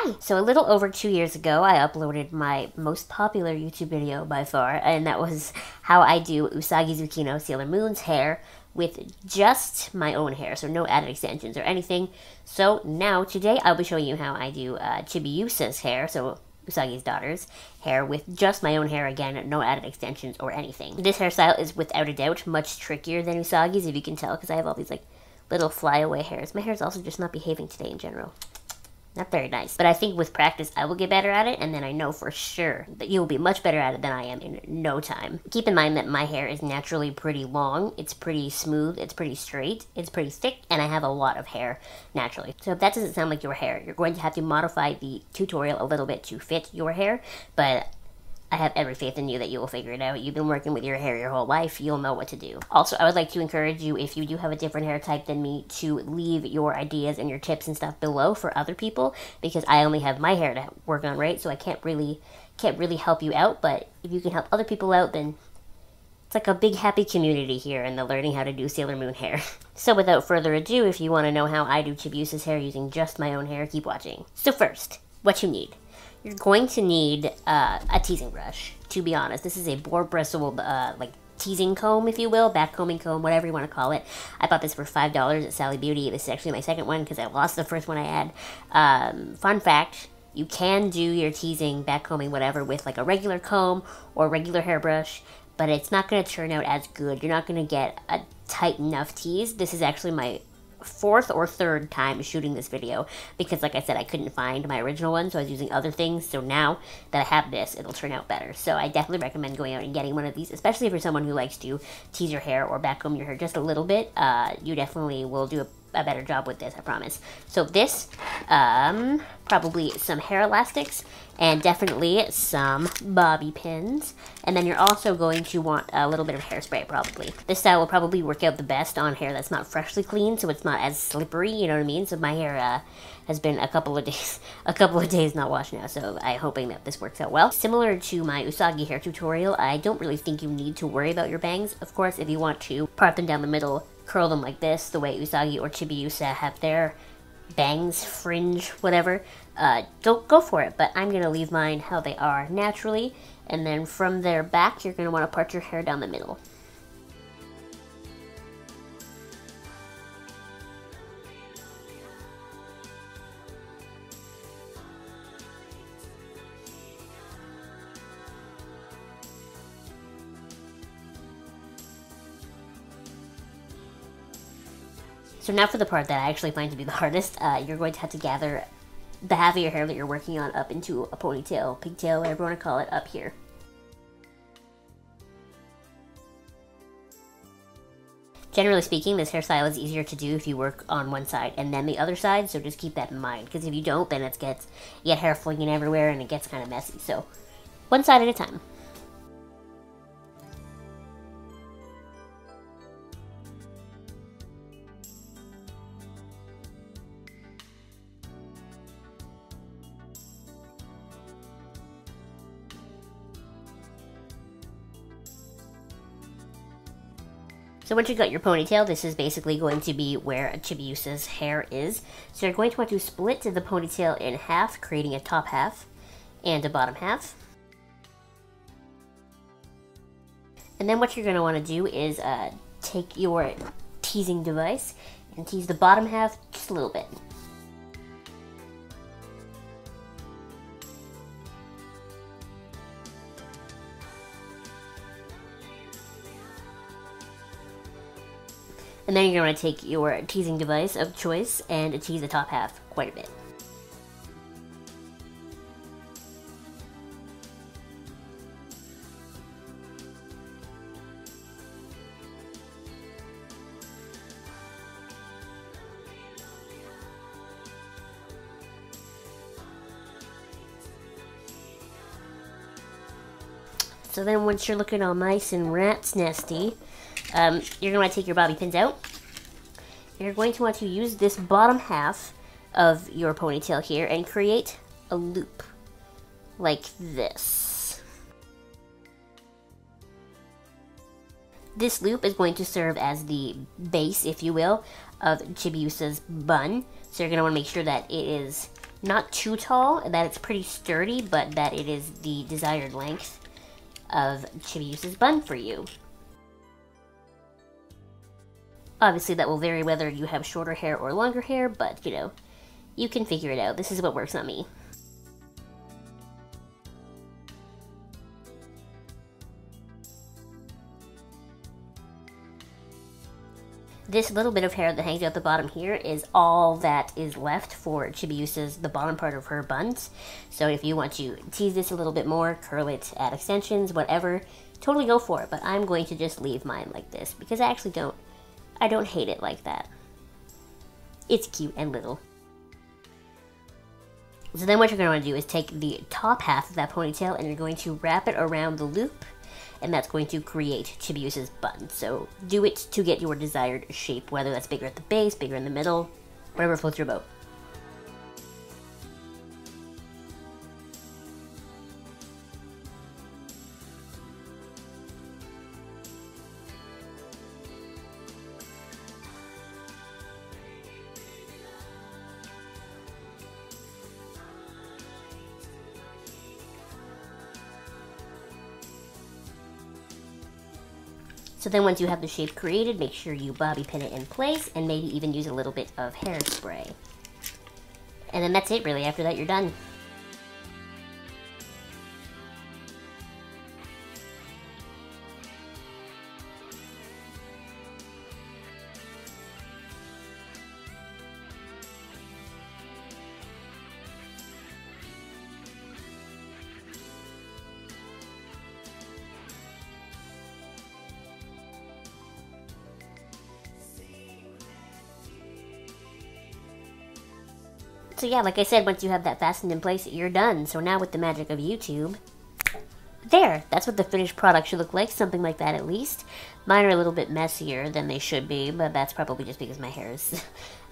Hi! So a little over 2 years ago, I uploaded my most popular YouTube video by far, and that was how I do Usagi Tsukino Sailor Moon's hair with just my own hair, so no added extensions or anything. So now, today, I'll be showing you how I do Chibiusa's hair, so Usagi's daughter's hair, with just my own hair again, no added extensions or anything. This hairstyle is without a doubt much trickier than Usagi's, if you can tell, because I have all these like little flyaway hairs. My hair's also just not behaving today in general. Not very nice. But I think with practice, I will get better at it, and then I know for sure that you'll be much better at it than I am in no time. Keep in mind that my hair is naturally pretty long, it's pretty smooth, it's pretty straight, it's pretty thick, and I have a lot of hair naturally. So if that doesn't sound like your hair, you're going to have to modify the tutorial a little bit to fit your hair, but I have every faith in you that you will figure it out. You've been working with your hair your whole life. You'll know what to do. Also, I would like to encourage you, if you do have a different hair type than me, to leave your ideas and your tips and stuff below for other people, because I only have my hair to work on, right? So I can't really help you out, but if you can help other people out, then it's like a big happy community here in the learning how to do Sailor Moon hair. So without further ado, if you want to know how I do Chibiusa's hair using just my own hair, keep watching. So first, what you need. You're going to need a teasing brush, to be honest. This is a boar bristled, like, teasing comb, if you will, back combing comb, whatever you want to call it. I bought this for $5 at Sally Beauty. This is actually my second one because I lost the first one I had. Fun fact, you can do your teasing, back combing, whatever, with like a regular comb or regular hairbrush, but it's not going to turn out as good. You're not going to get a tight enough tease. This is actually my fourth or third time shooting this video because, like I said, I couldn't find my original one, so I was using other things. So now that I have this, it'll turn out better. So I definitely recommend going out and getting one of these, especially if you're someone who likes to tease your hair or back comb your hair just a little bit. You definitely will do a better job with this, I promise. So this, probably some hair elastics, and definitely some bobby pins. And then you're also going to want a little bit of hairspray, probably. This style will probably work out the best on hair that's not freshly cleaned, so it's not as slippery, you know what I mean? So my hair has been a couple of days not washed now, so I'm hoping that this works out well. Similar to my Usagi hair tutorial, I don't really think you need to worry about your bangs. Of course, if you want to part them down the middle, curl them like this, the way Usagi or Chibiusa have their bangs, fringe, whatever, don't go for it. But I'm going to leave mine how they are naturally, and then from their back, you're going to want to part your hair down the middle. So now for the part that I actually find to be the hardest, you're going to have to gather the half of your hair that you're working on up into a ponytail, pigtail, whatever you want to call it, up here. Generally speaking, this hairstyle is easier to do if you work on one side and then the other side, so just keep that in mind, because if you don't, then you get hair flinging everywhere and it gets kind of messy. So one side at a time. So once you've got your ponytail, this is basically going to be where Chibiusa's hair is. So you're going to want to split the ponytail in half, creating a top half and a bottom half. And then what you're going to want to do is take your teasing device and tease the bottom half just a little bit. And then you're going to take your teasing device of choice and tease the top half quite a bit. So then once you're looking all nice and rat's nesty, you're going to want to take your bobby pins out. You're going to want to use this bottom half of your ponytail here and create a loop like this. This loop is going to serve as the base, if you will, of Chibiusa's bun. So you're going to want to make sure that it is Not too tall, that it's pretty sturdy, but that it is the desired length of Chibiusa's bun for you. Obviously that will vary whether you have shorter hair or longer hair, but you know, you can figure it out. This is what works on me. This little bit of hair that hangs out the bottom here is all that is left for Chibiusa's, the bottom part of her buns. So if you want to tease this a little bit more, curl it, add extensions, whatever, totally go for it. But I'm going to just leave mine like this because I actually don't hate it like that. It's cute and little. So then what you're going to want to do is take the top half of that ponytail and you're going to wrap it around the loop, and that's going to create Chibiusa's bun. So do it to get your desired shape, whether that's bigger at the base, bigger in the middle, whatever floats your boat. So then once you have the shape created, make sure you bobby pin it in place and maybe even use a little bit of hairspray. And then that's it really. After that, you're done. So yeah, like I said, once you have that fastened in place, you're done. So now with the magic of YouTube, there, that's what the finished product should look like, something like that at least. Mine are a little bit messier than they should be, but that's probably just because my hair is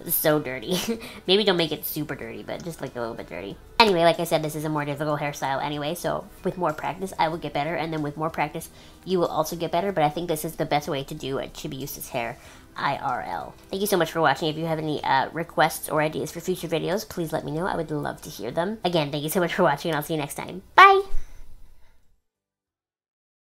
so dirty. Maybe don't make it super dirty, but just like a little bit dirty. Anyway, like I said, this is a more difficult hairstyle anyway, so with more practice, I will get better, and then with more practice, you will also get better, but I think this is the best way to do a Chibiusa's hair IRL. Thank you so much for watching. If you have any requests or ideas for future videos, please let me know. I would love to hear them. Again, thank you so much for watching, and I'll see you next time. Bye!